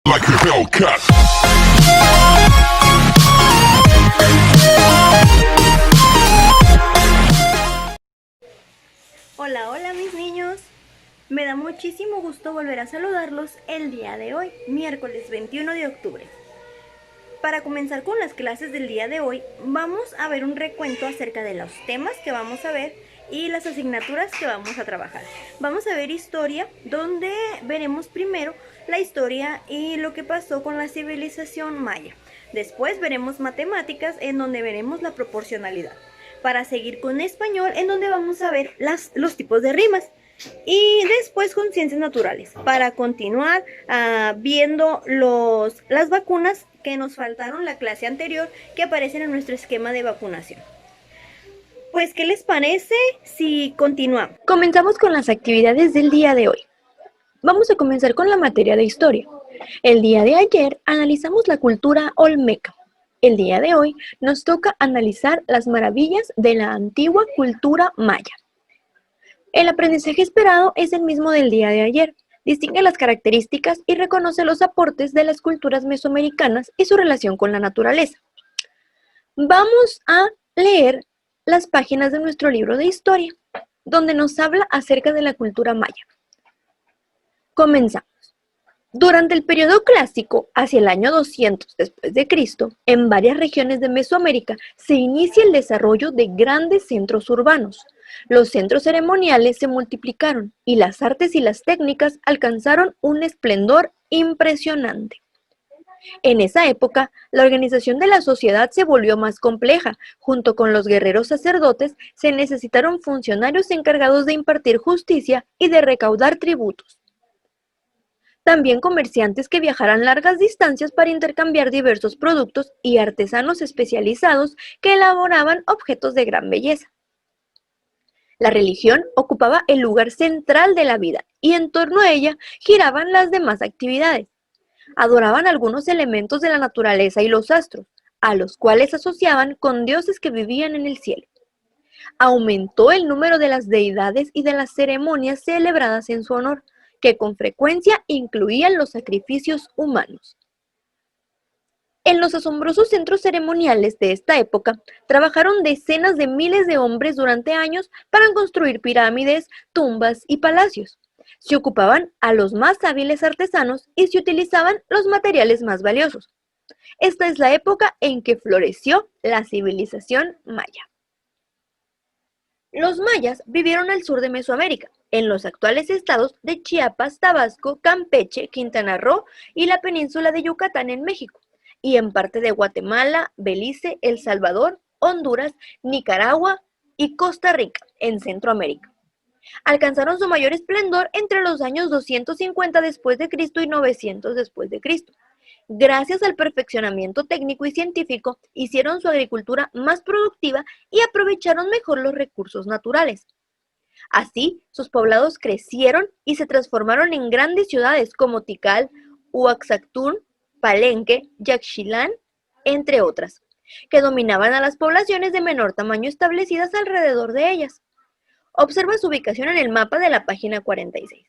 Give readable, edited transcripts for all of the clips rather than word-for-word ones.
like a Hellcat. Hola, hola mis niños. Me da muchísimo gusto volver a saludarlos el día de hoy, miércoles 21 de octubre. Para comenzar con las clases del día de hoy, vamos a ver un recuento acerca de los temas que vamos a ver y las asignaturas que vamos a trabajar. Vamos a ver historia, donde veremos primero la historia y lo que pasó con la civilización maya. Después veremos matemáticas, en donde veremos la proporcionalidad. Para seguir con español, en donde vamos a ver los tipos de rimas. Y después con ciencias naturales, para continuar viendo las vacunas que nos faltaron la clase anterior, que aparecen en nuestro esquema de vacunación. Pues, ¿qué les parece si continuamos? Comenzamos con las actividades del día de hoy. Vamos a comenzar con la materia de historia. El día de ayer analizamos la cultura olmeca. El día de hoy nos toca analizar las maravillas de la antigua cultura maya. El aprendizaje esperado es el mismo del día de ayer. Distingue las características y reconoce los aportes de las culturas mesoamericanas y su relación con la naturaleza. Vamos a leer las páginas de nuestro libro de historia, donde nos habla acerca de la cultura maya. Comenzamos. Durante el periodo clásico, hacia el año 200 después de Cristo, en varias regiones de Mesoamérica se inicia el desarrollo de grandes centros urbanos. Los centros ceremoniales se multiplicaron y las artes y las técnicas alcanzaron un esplendor impresionante. En esa época, la organización de la sociedad se volvió más compleja. Junto con los guerreros sacerdotes, se necesitaron funcionarios encargados de impartir justicia y de recaudar tributos. También comerciantes que viajaran largas distancias para intercambiar diversos productos y artesanos especializados que elaboraban objetos de gran belleza. La religión ocupaba el lugar central de la vida y en torno a ella giraban las demás actividades. Adoraban algunos elementos de la naturaleza y los astros, a los cuales asociaban con dioses que vivían en el cielo. Aumentó el número de las deidades y de las ceremonias celebradas en su honor, que con frecuencia incluían los sacrificios humanos. En los asombrosos centros ceremoniales de esta época, trabajaron decenas de miles de hombres durante años para construir pirámides, tumbas y palacios. Se ocupaban a los más hábiles artesanos y se utilizaban los materiales más valiosos. Esta es la época en que floreció la civilización maya. Los mayas vivieron al sur de Mesoamérica, en los actuales estados de Chiapas, Tabasco, Campeche, Quintana Roo y la península de Yucatán en México, y en parte de Guatemala, Belice, El Salvador, Honduras, Nicaragua y Costa Rica, en Centroamérica. Alcanzaron su mayor esplendor entre los años 250 después de Cristo y 900 después de Cristo. Gracias al perfeccionamiento técnico y científico, hicieron su agricultura más productiva y aprovecharon mejor los recursos naturales. Así, sus poblados crecieron y se transformaron en grandes ciudades como Tikal, Uaxactún, Palenque, Yaxchilán, entre otras, que dominaban a las poblaciones de menor tamaño establecidas alrededor de ellas. Observa su ubicación en el mapa de la página 46.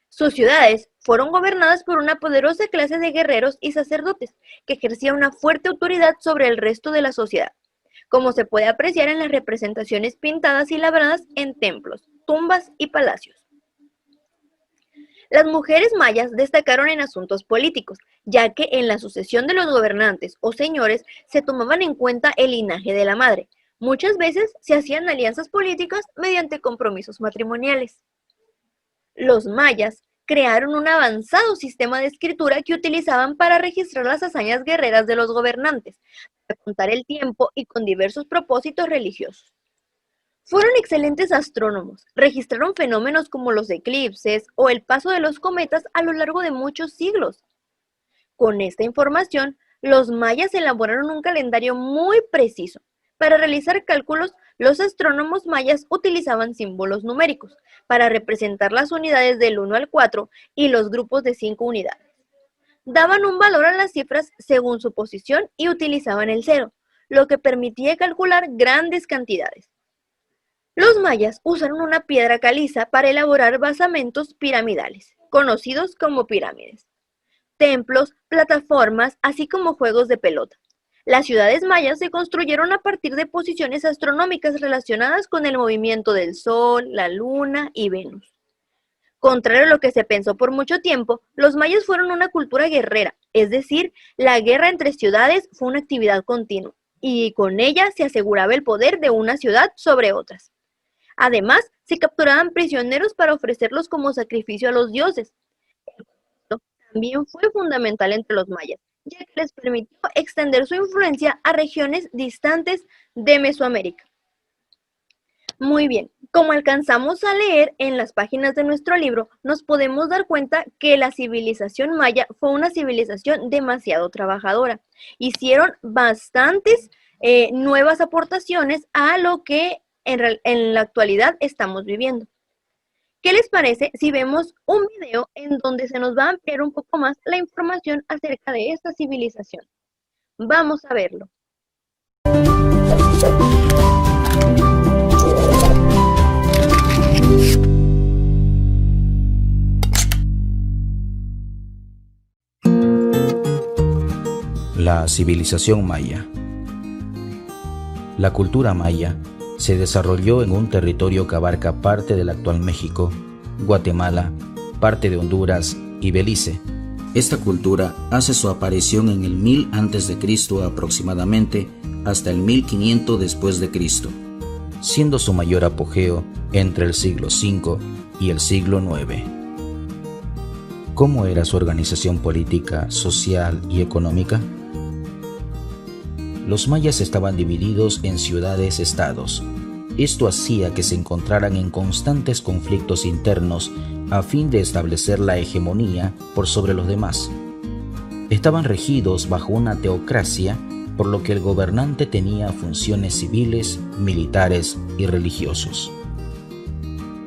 Sus ciudades fueron gobernadas por una poderosa clase de guerreros y sacerdotes que ejercía una fuerte autoridad sobre el resto de la sociedad, como se puede apreciar en las representaciones pintadas y labradas en templos, tumbas y palacios. Las mujeres mayas destacaron en asuntos políticos, ya que en la sucesión de los gobernantes o señores se tomaban en cuenta el linaje de la madre. Muchas veces se hacían alianzas políticas mediante compromisos matrimoniales. Los mayas crearon un avanzado sistema de escritura que utilizaban para registrar las hazañas guerreras de los gobernantes, para contar el tiempo y con diversos propósitos religiosos. Fueron excelentes astrónomos, registraron fenómenos como los eclipses o el paso de los cometas a lo largo de muchos siglos. Con esta información, los mayas elaboraron un calendario muy preciso. Para realizar cálculos, los astrónomos mayas utilizaban símbolos numéricos para representar las unidades del 1 al 4 y los grupos de 5 unidades. Daban un valor a las cifras según su posición y utilizaban el cero, lo que permitía calcular grandes cantidades. Los mayas usaron una piedra caliza para elaborar basamentos piramidales, conocidos como pirámides. templos, plataformas, así como juegos de pelota. Las ciudades mayas se construyeron a partir de posiciones astronómicas relacionadas con el movimiento del Sol, la Luna y Venus. Contrario a lo que se pensó por mucho tiempo, los mayas fueron una cultura guerrera, es decir, la guerra entre ciudades fue una actividad continua, y con ella se aseguraba el poder de una ciudad sobre otras. Además, se capturaban prisioneros para ofrecerlos como sacrificio a los dioses. Esto también fue fundamental entre los mayas, ya que les permitió extender su influencia a regiones distantes de Mesoamérica. Muy bien, como alcanzamos a leer en las páginas de nuestro libro, nos podemos dar cuenta que la civilización maya fue una civilización demasiado trabajadora. Hicieron bastantes nuevas aportaciones a lo que en la actualidad estamos viviendo. ¿Qué les parece si vemos un video en donde se nos va a ampliar un poco más la información acerca de esta civilización? Vamos a verlo. La civilización maya. La cultura maya se desarrolló en un territorio que abarca parte del actual México, Guatemala, parte de Honduras y Belice. Esta cultura hace su aparición en el 1000 a.C. aproximadamente hasta el 1500 después de Cristo, siendo su mayor apogeo entre el siglo V y el siglo IX. ¿Cómo era su organización política, social y económica? Los mayas estaban divididos en ciudades-estados. Esto hacía que se encontraran en constantes conflictos internos a fin de establecer la hegemonía por sobre los demás. Estaban regidos bajo una teocracia, por lo que el gobernante tenía funciones civiles, militares y religiosos.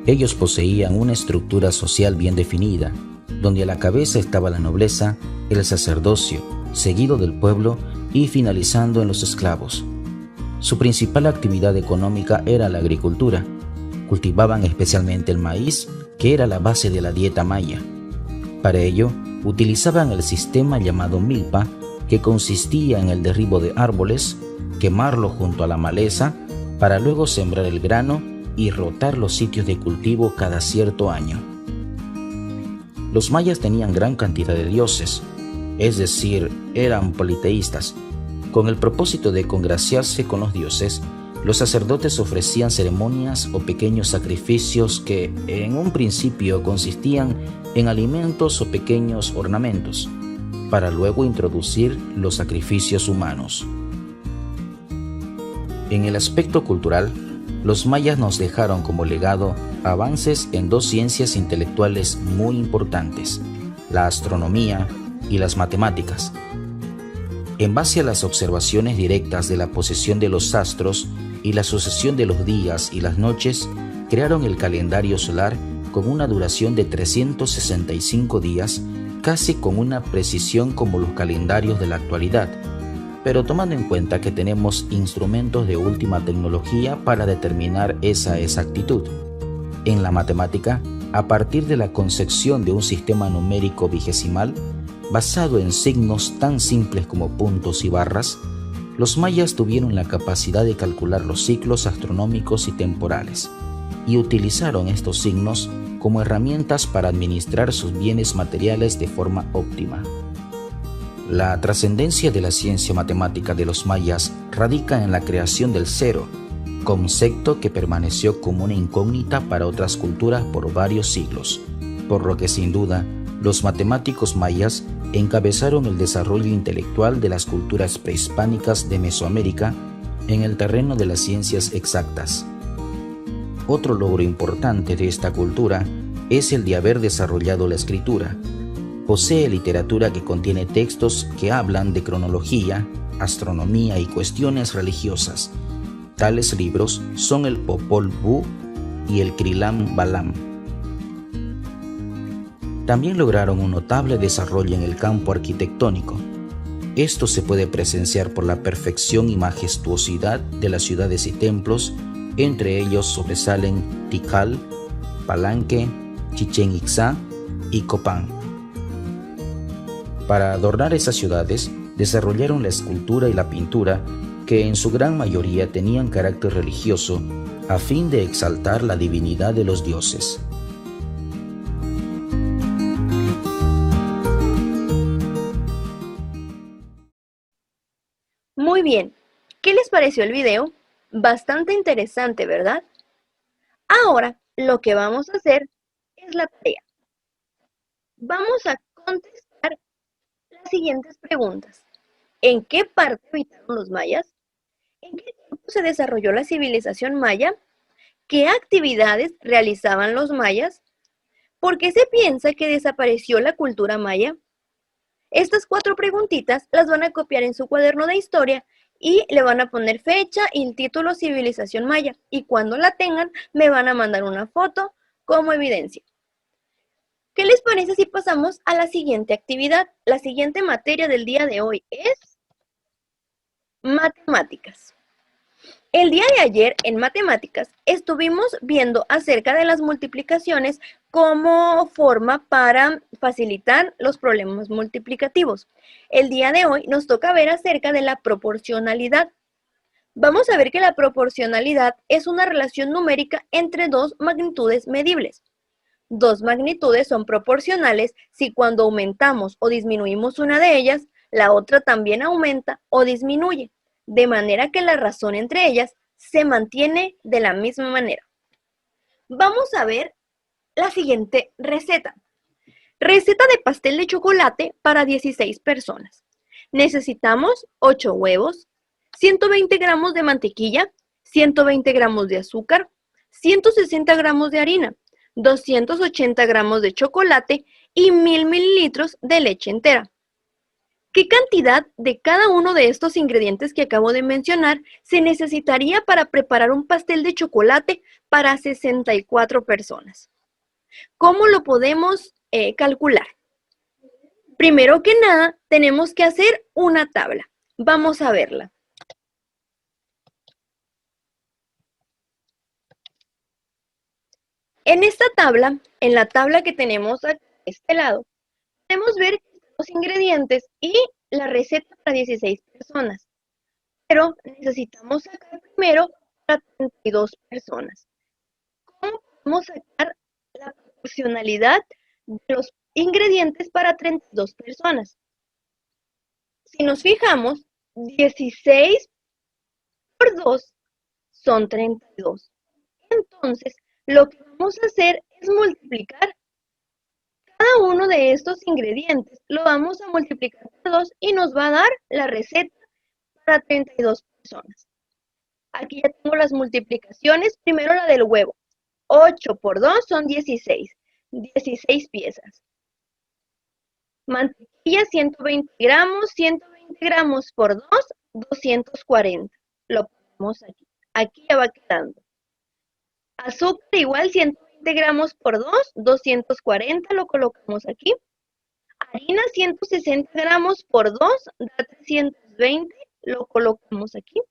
Ellos poseían una estructura social bien definida, donde a la cabeza estaba la nobleza, el sacerdocio, seguido del pueblo y finalizando en los esclavos. Su principal actividad económica era la agricultura. Cultivaban especialmente el maíz, que era la base de la dieta maya. Para ello, utilizaban el sistema llamado milpa, que consistía en el derribo de árboles, quemarlo junto a la maleza, para luego sembrar el grano y rotar los sitios de cultivo cada cierto año. Los mayas tenían gran cantidad de dioses, es decir, eran politeístas. Con el propósito de congraciarse con los dioses, los sacerdotes ofrecían ceremonias o pequeños sacrificios que en un principio consistían en alimentos o pequeños ornamentos, para luego introducir los sacrificios humanos. En el aspecto cultural, los mayas nos dejaron como legado avances en dos ciencias intelectuales muy importantes, la astronomía y las matemáticas. En base a las observaciones directas de la posición de los astros y la sucesión de los días y las noches, crearon el calendario solar con una duración de 365 días, casi con una precisión como los calendarios de la actualidad, pero tomando en cuenta que tenemos instrumentos de última tecnología para determinar esa exactitud. En la matemática, a partir de la concepción de un sistema numérico vigesimal, basado en signos tan simples como puntos y barras, los mayas tuvieron la capacidad de calcular los ciclos astronómicos y temporales, y utilizaron estos signos como herramientas para administrar sus bienes materiales de forma óptima. La trascendencia de la ciencia matemática de los mayas radica en la creación del cero, concepto que permaneció como una incógnita para otras culturas por varios siglos, por lo que sin duda los matemáticos mayas encabezaron el desarrollo intelectual de las culturas prehispánicas de Mesoamérica en el terreno de las ciencias exactas. Otro logro importante de esta cultura es el de haber desarrollado la escritura. Posee literatura que contiene textos que hablan de cronología, astronomía y cuestiones religiosas. Tales libros son el Popol Vuh y el Krilam Balam. También lograron un notable desarrollo en el campo arquitectónico. Esto se puede presenciar por la perfección y majestuosidad de las ciudades y templos, entre ellos sobresalen Tikal, Palenque, Chichén Itzá y Copán. Para adornar esas ciudades, desarrollaron la escultura y la pintura, que en su gran mayoría tenían carácter religioso, a fin de exaltar la divinidad de los dioses. Muy bien, ¿qué les pareció el video? Bastante interesante, ¿verdad? Ahora, lo que vamos a hacer es la tarea. Vamos a contestar las siguientes preguntas. ¿En qué parte habitaron los mayas? ¿En qué tiempo se desarrolló la civilización maya? ¿Qué actividades realizaban los mayas? ¿Por qué se piensa que desapareció la cultura maya? Estas 4 preguntitas las van a copiar en su cuaderno de historia y le van a poner fecha y el título Civilización Maya. Y cuando la tengan, me van a mandar una foto como evidencia. ¿Qué les parece si pasamos a la siguiente actividad? La siguiente materia del día de hoy es matemáticas. El día de ayer en matemáticas estuvimos viendo acerca de las multiplicaciones como forma para facilitar los problemas multiplicativos. El día de hoy nos toca ver acerca de la proporcionalidad. Vamos a ver que la proporcionalidad es una relación numérica entre dos magnitudes medibles. Dos magnitudes son proporcionales si cuando aumentamos o disminuimos una de ellas, la otra también aumenta o disminuye, de manera que la razón entre ellas se mantiene de la misma manera. Vamos a ver la siguiente receta. Receta de pastel de chocolate para 16 personas. Necesitamos 8 huevos, 120 gramos de mantequilla, 120 gramos de azúcar, 160 gramos de harina, 280 gramos de chocolate y 1000 mililitros de leche entera. ¿Qué cantidad de cada uno de estos ingredientes que acabo de mencionar se necesitaría para preparar un pastel de chocolate para 64 personas? ¿Cómo lo podemos calcular? Primero que nada, tenemos que hacer una tabla. Vamos a verla. En esta tabla, en la tabla que tenemos a este lado, podemos ver los ingredientes y la receta para 16 personas. Pero necesitamos sacar primero para 32 personas. ¿Cómo podemos sacar la proporcionalidad de los ingredientes para 32 personas? Si nos fijamos, 16 por 2 son 32. Entonces, lo que vamos a hacer es multiplicar cada uno de estos ingredientes. Lo vamos a multiplicar por 2 y nos va a dar la receta para 32 personas. Aquí ya tengo las multiplicaciones. Primero la del huevo. 8 por 2 son 16. 16 piezas. Mantequilla, 120 gramos. 120 gramos por 2, 240. Lo ponemos aquí. Aquí ya va quedando. Azúcar igual, 120 gramos por 2, 240. Lo colocamos aquí. Harina, 160 gramos por 2, da 320. Lo colocamos aquí.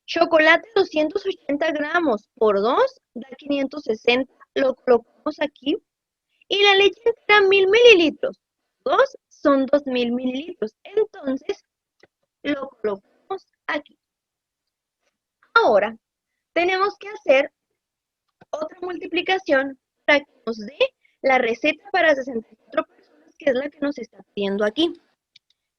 Chocolate, 280 gramos por 2, da 560. Lo colocamos aquí. Y la leche entera, 1000 mililitros. 2 son 2000 mililitros. Entonces, lo colocamos aquí. Ahora, tenemos que hacer otra multiplicación para que nos dé la receta para 64 personas, que es la que nos está pidiendo aquí.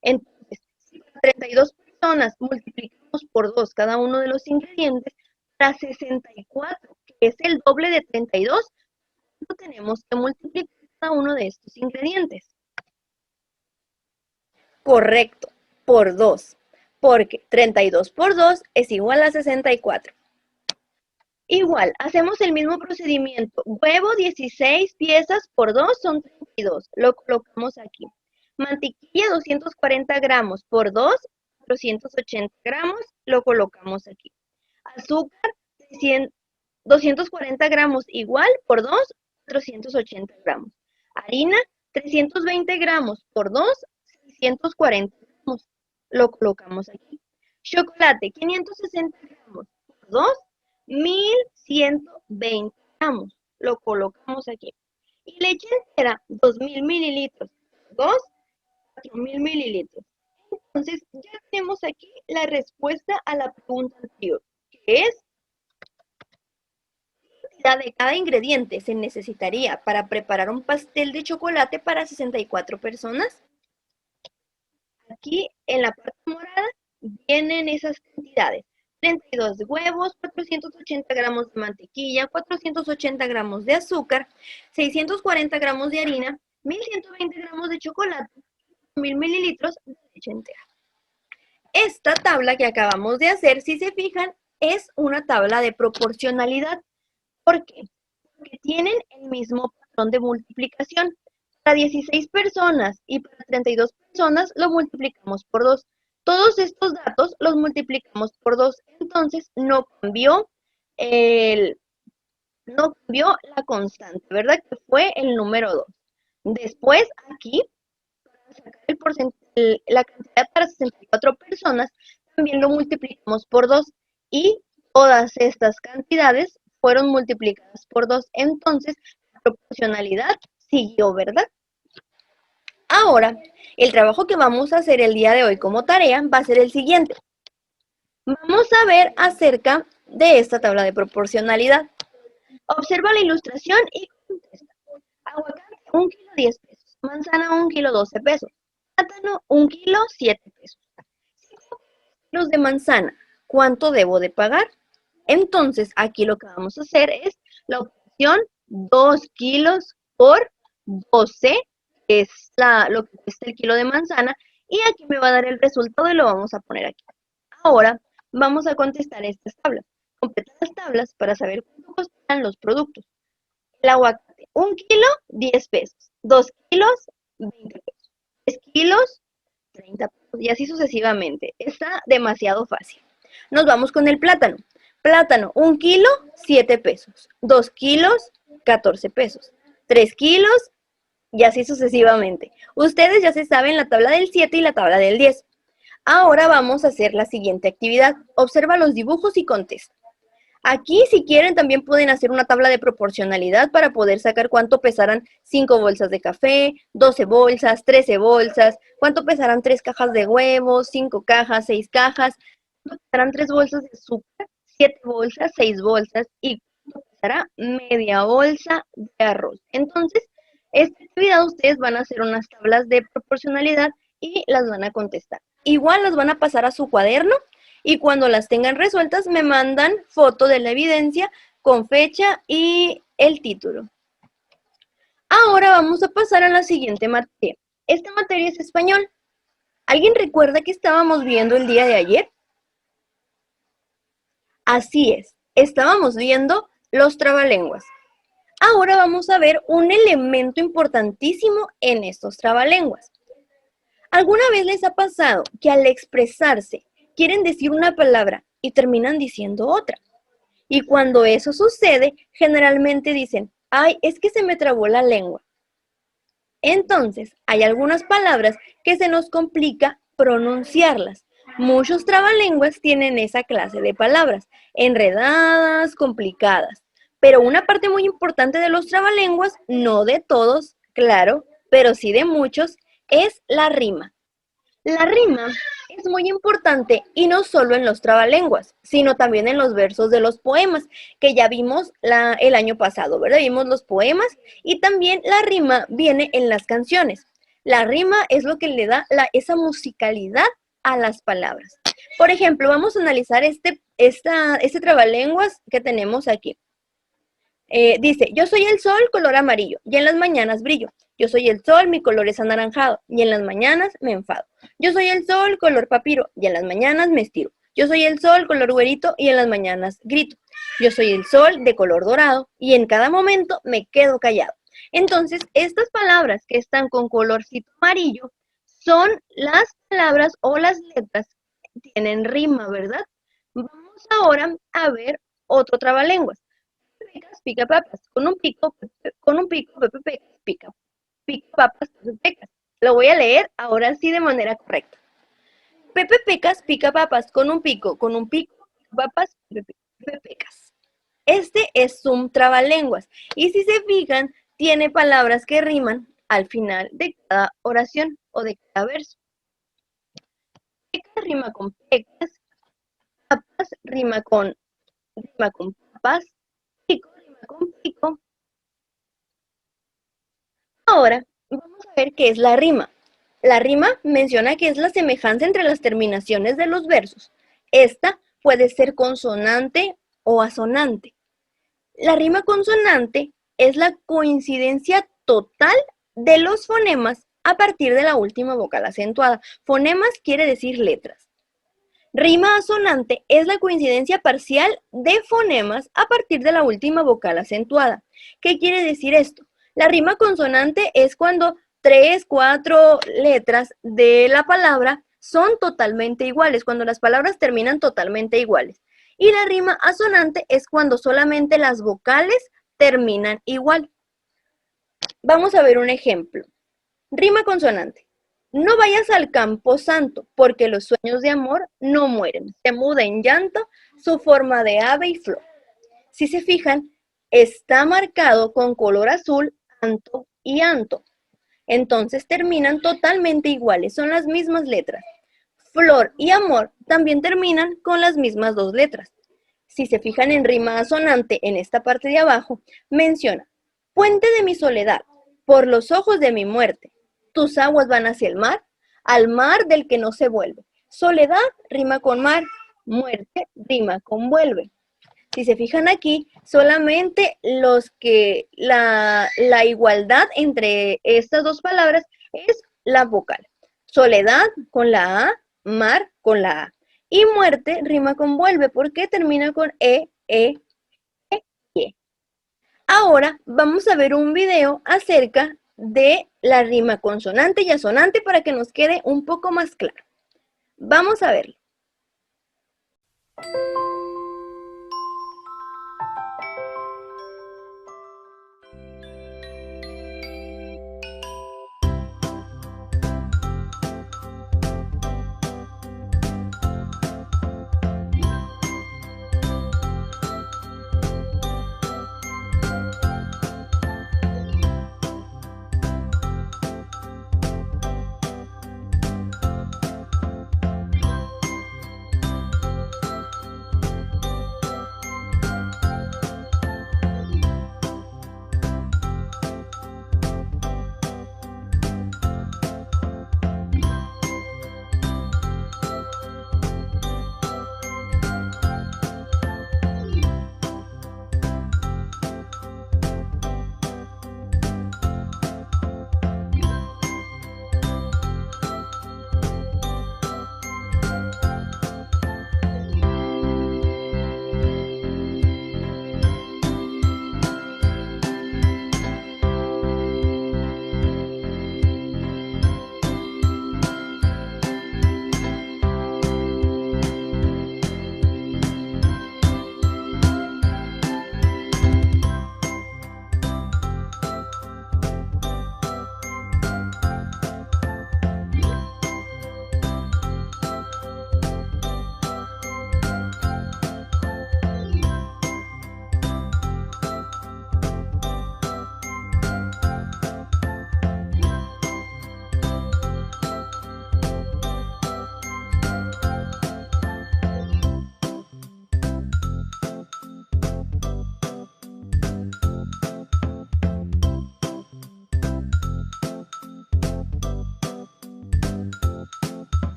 Entonces, si para 32 personas multiplicamos por 2 cada uno de los ingredientes, para 64, que es el doble de 32, tenemos que multiplicar cada uno de estos ingredientes. Correcto, por 2, porque 32 por 2 es igual a 64. Igual, hacemos el mismo procedimiento. Huevo, 16 piezas por 2 son 32. Lo colocamos aquí. Mantequilla, 240 gramos por 2, 480 gramos. Lo colocamos aquí. Azúcar, 240 gramos igual por 2, 480 gramos. Harina, 320 gramos por 2, 640 gramos. Lo colocamos aquí. Chocolate, 560 gramos por 2, 1120 gramos. Lo colocamos aquí. Y leche entera, 2000 mililitros. 2, 4.000 mililitros. Entonces, ya tenemos aquí la respuesta a la pregunta anterior, que es la de cada ingrediente se necesitaría para preparar un pastel de chocolate para 64 personas. Aquí en la parte morada vienen esas cantidades. 32 huevos, 480 gramos de mantequilla, 480 gramos de azúcar, 640 gramos de harina, 1120 gramos de chocolate, 1000 mililitros de leche entera. Esta tabla que acabamos de hacer, si se fijan, es una tabla de proporcionalidad. ¿Por qué? Porque tienen el mismo patrón de multiplicación. Para 16 personas y para 32 personas lo multiplicamos por 2. Todos estos datos los multiplicamos por 2. Entonces no cambió la constante, ¿verdad? Que fue el número 2. Después aquí, para sacar la cantidad para 64 personas, también lo multiplicamos por 2. Y todas estas cantidades fueron multiplicadas por 2. Entonces, la proporcionalidad siguió, ¿verdad? Ahora, el trabajo que vamos a hacer el día de hoy como tarea va a ser el siguiente. Vamos a ver acerca de esta tabla de proporcionalidad. Observa la ilustración y contesta. Aguacate, 1 kilo 10 pesos. Manzana, 1 kilo 12 pesos. Plátano, 1 kilo 7 pesos. 5 kilos de manzana, ¿cuánto debo de pagar? Entonces, aquí lo que vamos a hacer es la opción 2 kilos por 12, que es lo que cuesta el kilo de manzana, y aquí me va a dar el resultado y lo vamos a poner aquí. Ahora, vamos a contestar estas tablas. Completa las tablas para saber cuánto costan los productos. El aguacate, 1 kilo, 10 pesos. 2 kilos, 20 pesos. 3 kilos, 30 pesos. Y así sucesivamente. Está demasiado fácil. Nos vamos con el plátano. Plátano, 1 kilo, 7 pesos. 2 kilos, 14 pesos. 3 kilos, y así sucesivamente. Ustedes ya se saben la tabla del 7 y la tabla del 10. Ahora vamos a hacer la siguiente actividad. Observa los dibujos y contesta. Aquí, si quieren, también pueden hacer una tabla de proporcionalidad para poder sacar cuánto pesarán 5 bolsas de café, 12 bolsas, 13 bolsas, cuánto pesarán 3 cajas de huevos, 5 cajas, 6 cajas, cuánto pesarán 3 bolsas de azúcar, 7 bolsas, 6 bolsas y cuánto pesará media bolsa de arroz. Entonces, esta actividad ustedes van a hacer unas tablas de proporcionalidad y las van a contestar. Igual las van a pasar a su cuaderno y cuando las tengan resueltas me mandan foto de la evidencia con fecha y el título. Ahora vamos a pasar a la siguiente materia. Esta materia es español. ¿Alguien recuerda que estábamos viendo el día de ayer? Así es, estábamos viendo los trabalenguas. Ahora vamos a ver un elemento importantísimo en estos trabalenguas. ¿Alguna vez les ha pasado que al expresarse quieren decir una palabra y terminan diciendo otra? Y cuando eso sucede, generalmente dicen, ay, es que se me trabó la lengua. Entonces, hay algunas palabras que se nos complica pronunciarlas. Muchos trabalenguas tienen esa clase de palabras, enredadas, complicadas. Pero una parte muy importante de los trabalenguas, no de todos, claro, pero sí de muchos, es la rima. La rima es muy importante y no solo en los trabalenguas, sino también en los versos de los poemas, que ya vimos el año pasado, ¿verdad? Vimos los poemas y también la rima viene en las canciones. La rima es lo que le da esa musicalidad a las palabras. Por ejemplo, vamos a analizar este trabalenguas que tenemos aquí. Dice, yo soy el sol color amarillo y en las mañanas brillo. Yo soy el sol, mi color es anaranjado y en las mañanas me enfado. Yo soy el sol color papiro y en las mañanas me estiro. Yo soy el sol color güerito y en las mañanas grito. Yo soy el sol de color dorado y en cada momento me quedo callado. Entonces, estas palabras que están con colorcito amarillo son las palabras o las letras que tienen rima, ¿verdad? Vamos ahora a ver otro trabalenguas. Pecas, pica papas. Con un pico, Pepe Pecas, pica papas, Pepe Pecas. Lo voy a leer ahora sí de manera correcta. Pepe Pecas pica papas con un pico, papas, Pepe Pecas. Este es un trabalenguas y si se fijan, tiene palabras que riman al final de cada oración. o de cada verso. Pecas rima con pecas, papas rima con papas, pico rima con pico. Ahora vamos a ver qué es la rima. La rima menciona que es la semejanza entre las terminaciones de los versos. Esta puede ser consonante o asonante. La rima consonante es la coincidencia total de los fonemas a partir de la última vocal acentuada. Fonemas quiere decir letras. Rima asonante es la coincidencia parcial de fonemas a partir de la última vocal acentuada. ¿Qué quiere decir esto? La rima consonante es cuando 3, 4 letras de la palabra son totalmente iguales, cuando las palabras terminan totalmente iguales. Y la rima asonante es cuando solamente las vocales terminan igual. Vamos a ver un ejemplo. Rima consonante. No vayas al campo santo, porque los sueños de amor no mueren. Se muda en llanto su forma de ave y flor. Si se fijan, está marcado con color azul anto y anto. Entonces terminan totalmente iguales, son las mismas letras. Flor y amor también terminan con las mismas dos letras. Si se fijan en rima asonante, en esta parte de abajo, menciona, puente de mi soledad, por los ojos de mi muerte. Tus aguas van hacia el mar, al mar del que no se vuelve. Soledad rima con mar, muerte rima con vuelve. Si se fijan aquí, solamente la igualdad entre estas dos palabras es la vocal. Soledad con la A, mar con la A. Y muerte rima con vuelve porque termina con E, E, E. Ahora vamos a ver un video acerca de la rima consonante y asonante para que nos quede un poco más claro. Vamos a verlo.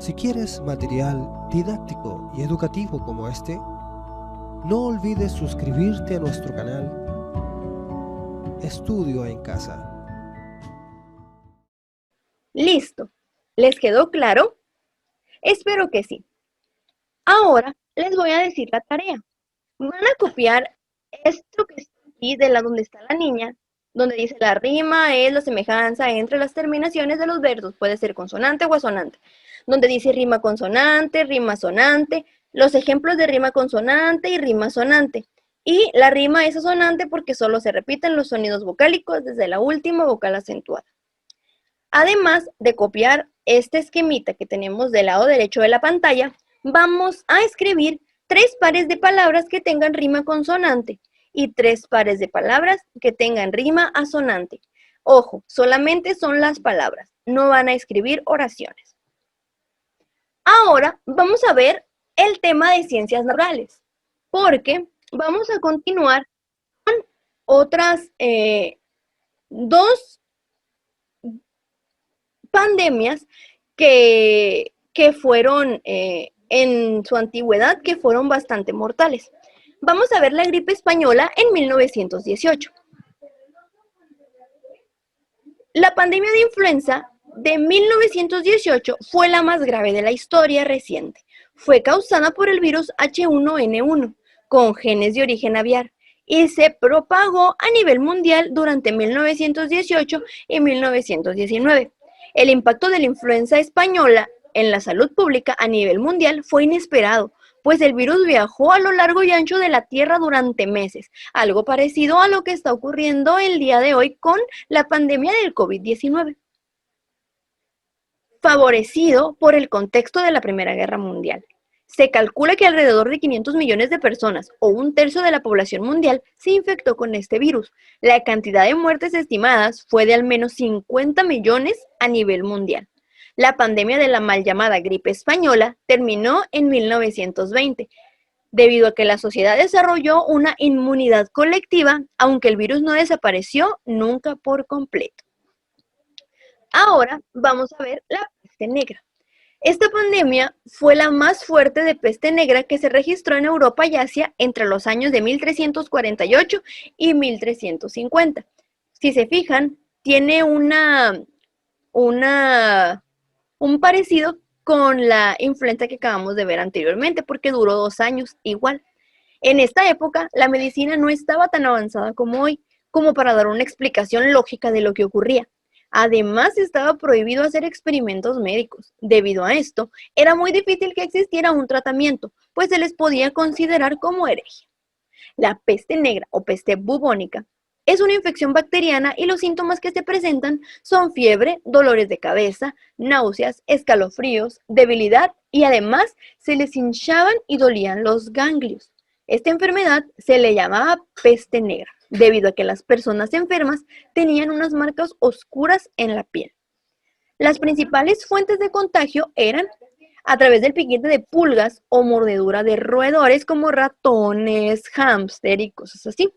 Si quieres material didáctico y educativo como este, no olvides suscribirte a nuestro canal Estudio en Casa. Listo. ¿Les quedó claro? Espero que sí. Ahora les voy a decir la tarea. Van a copiar esto que está aquí de donde está la niña, donde dice la rima es la semejanza entre las terminaciones de los versos, puede ser consonante o asonante, donde dice rima consonante, rima sonante, los ejemplos de rima consonante y rima sonante. Y la rima es asonante porque solo se repiten los sonidos vocálicos desde la última vocal acentuada. Además de copiar este esquemita que tenemos del lado derecho de la pantalla, vamos a escribir 3 pares de palabras que tengan rima consonante y 3 pares de palabras que tengan rima asonante. Ojo, solamente son las palabras, no van a escribir oraciones. Ahora vamos a ver el tema de ciencias naturales, porque vamos a continuar con otras 2 pandemias que fueron en su antigüedad, que fueron bastante mortales. Vamos a ver la gripe española en 1918. La pandemia de influenza de 1918 fue la más grave de la historia reciente. Fue causada por el virus H1N1, con genes de origen aviar, y se propagó a nivel mundial durante 1918 y 1919. El impacto de la influenza española en la salud pública a nivel mundial fue inesperado, pues el virus viajó a lo largo y ancho de la Tierra durante meses, algo parecido a lo que está ocurriendo el día de hoy con la pandemia del COVID-19. Favorecido por el contexto de la Primera Guerra Mundial. Se calcula que alrededor de 500 millones de personas, o 1/3 de la población mundial, se infectó con este virus. La cantidad de muertes estimadas fue de al menos 50 millones a nivel mundial. La pandemia de la mal llamada gripe española terminó en 1920, debido a que la sociedad desarrolló una inmunidad colectiva, aunque el virus no desapareció nunca por completo. Ahora vamos a ver la peste negra. Esta pandemia fue la más fuerte de peste negra que se registró en Europa y Asia entre los años de 1348 y 1350. Si se fijan, tiene un parecido con la influenza que acabamos de ver anteriormente, porque duró 2 años igual. En esta época, la medicina no estaba tan avanzada como hoy, como para dar una explicación lógica de lo que ocurría. Además, estaba prohibido hacer experimentos médicos. Debido a esto, era muy difícil que existiera un tratamiento, pues se les podía considerar como herejía. La peste negra o peste bubónica es una infección bacteriana y los síntomas que se presentan son fiebre, dolores de cabeza, náuseas, escalofríos, debilidad y además se les hinchaban y dolían los ganglios. Esta enfermedad se le llamaba peste negra, debido a que las personas enfermas tenían unas marcas oscuras en la piel. Las principales fuentes de contagio eran a través del piquete de pulgas o mordedura de roedores como ratones, hámster y cosas así.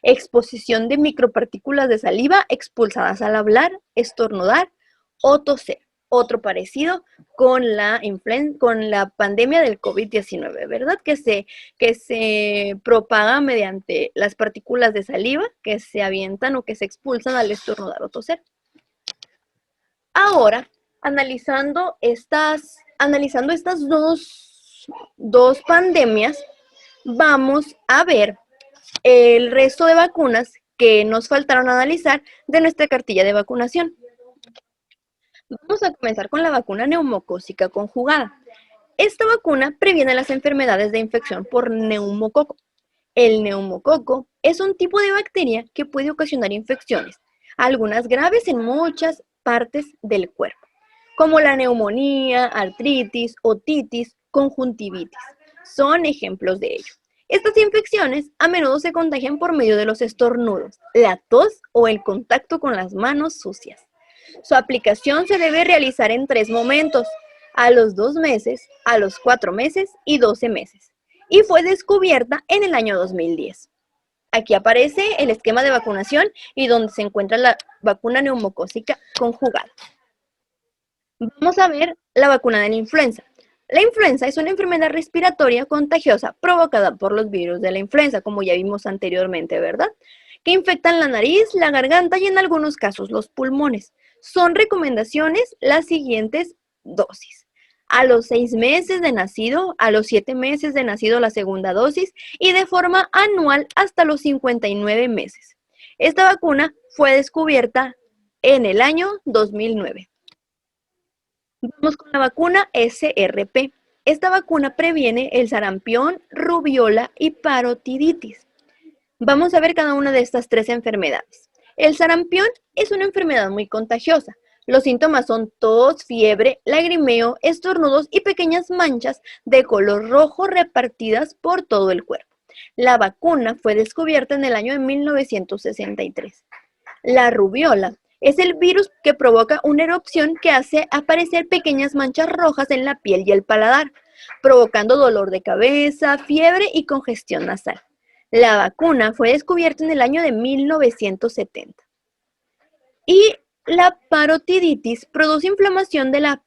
Exposición de micropartículas de saliva expulsadas al hablar, estornudar o toser. Otro parecido con la pandemia del COVID-19, ¿verdad? Que se propaga mediante las partículas de saliva que se avientan o que se expulsan al estornudar o toser. Ahora, analizando estas dos pandemias, vamos a ver el resto de vacunas que nos faltaron analizar de nuestra cartilla de vacunación. Vamos a comenzar con la vacuna neumocócica conjugada. Esta vacuna previene las enfermedades de infección por neumococo. El neumococo es un tipo de bacteria que puede ocasionar infecciones, algunas graves en muchas partes del cuerpo, como la neumonía, artritis, otitis, conjuntivitis. Son ejemplos de ello. Estas infecciones a menudo se contagian por medio de los estornudos, la tos o el contacto con las manos sucias. Su aplicación se debe realizar en 3 momentos, a los 2 meses, a los 4 meses y 12 meses, y fue descubierta en el año 2010. Aquí aparece el esquema de vacunación y donde se encuentra la vacuna neumocócica conjugada. Vamos a ver la vacuna de la influenza. La influenza es una enfermedad respiratoria contagiosa provocada por los virus de la influenza, como ya vimos anteriormente, ¿verdad? Que infectan la nariz, la garganta y en algunos casos los pulmones. Son recomendaciones las siguientes dosis. A los 6 meses de nacido, a los 7 meses de nacido la segunda dosis y de forma anual hasta los 59 meses. Esta vacuna fue descubierta en el año 2009. Vamos con la vacuna SRP. Esta vacuna previene el sarampión, rubiola y parotiditis. Vamos a ver cada una de estas 3 enfermedades. El sarampión es una enfermedad muy contagiosa. Los síntomas son tos, fiebre, lagrimeo, estornudos y pequeñas manchas de color rojo repartidas por todo el cuerpo. La vacuna fue descubierta en el año de 1963. La rubiola es el virus que provoca una erupción que hace aparecer pequeñas manchas rojas en la piel y el paladar, provocando dolor de cabeza, fiebre y congestión nasal. La vacuna fue descubierta en el año de 1970. Y la parotiditis produce inflamación de la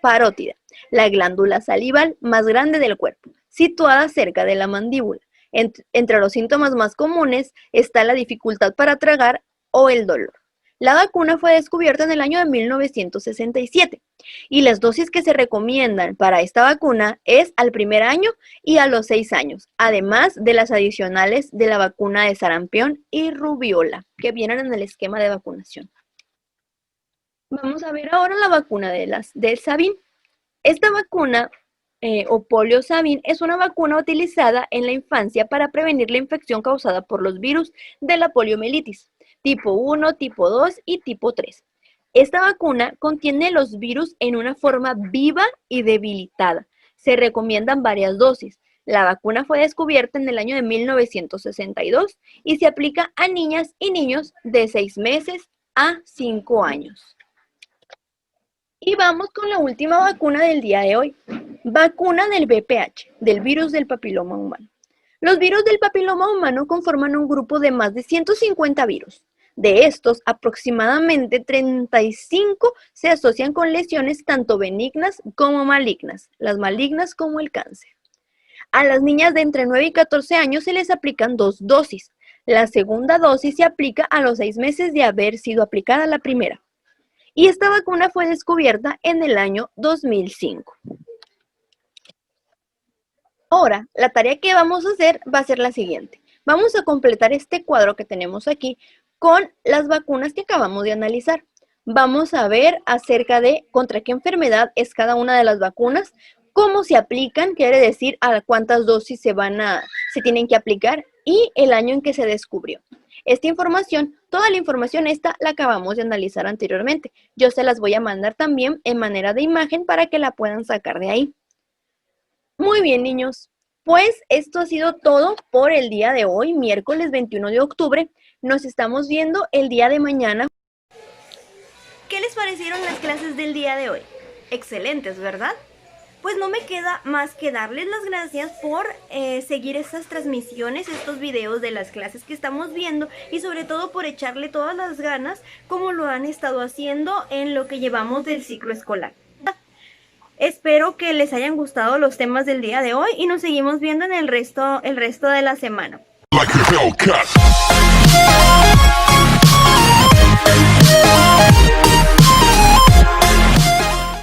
parótida, la glándula salival más grande del cuerpo, situada cerca de la mandíbula. Entre los síntomas más comunes está la dificultad para tragar o el dolor. La vacuna fue descubierta en el año de 1967 y las dosis que se recomiendan para esta vacuna es al primer año y a los 6 años, además de las adicionales de la vacuna de sarampión y rubiola, que vienen en el esquema de vacunación. Vamos a ver ahora la vacuna del Sabin. Esta vacuna o polio Sabin es una vacuna utilizada en la infancia para prevenir la infección causada por los virus de la poliomielitis, tipo 1, tipo 2 y tipo 3. Esta vacuna contiene los virus en una forma viva y debilitada. Se recomiendan varias dosis. La vacuna fue descubierta en el año de 1962 y se aplica a niñas y niños de 6 meses a 5 años. Y vamos con la última vacuna del día de hoy. Vacuna del VPH, del virus del papiloma humano. Los virus del papiloma humano conforman un grupo de más de 150 virus. De estos, aproximadamente 35 se asocian con lesiones tanto benignas como malignas, las malignas como el cáncer. A las niñas de entre 9 y 14 años se les aplican 2 dosis. La segunda dosis se aplica a los 6 meses de haber sido aplicada la primera. Y esta vacuna fue descubierta en el año 2005. Ahora, la tarea que vamos a hacer va a ser la siguiente. Vamos a completar este cuadro que tenemos aquí con las vacunas que acabamos de analizar. Vamos a ver acerca de contra qué enfermedad es cada una de las vacunas, cómo se aplican, quiere decir a cuántas dosis se tienen que aplicar y el año en que se descubrió. Esta información, toda la información esta la acabamos de analizar anteriormente. Yo se las voy a mandar también en manera de imagen para que la puedan sacar de ahí. Muy bien, niños. Pues esto ha sido todo por el día de hoy, miércoles 21 de octubre. Nos estamos viendo el día de mañana. ¿Qué les parecieron las clases del día de hoy? Excelentes, ¿verdad? Pues no me queda más que darles las gracias por seguir estas transmisiones, estos videos de las clases que estamos viendo y sobre todo por echarle todas las ganas como lo han estado haciendo en lo que llevamos del ciclo escolar. Espero que les hayan gustado los temas del día de hoy y nos seguimos viendo en el resto de la semana. Like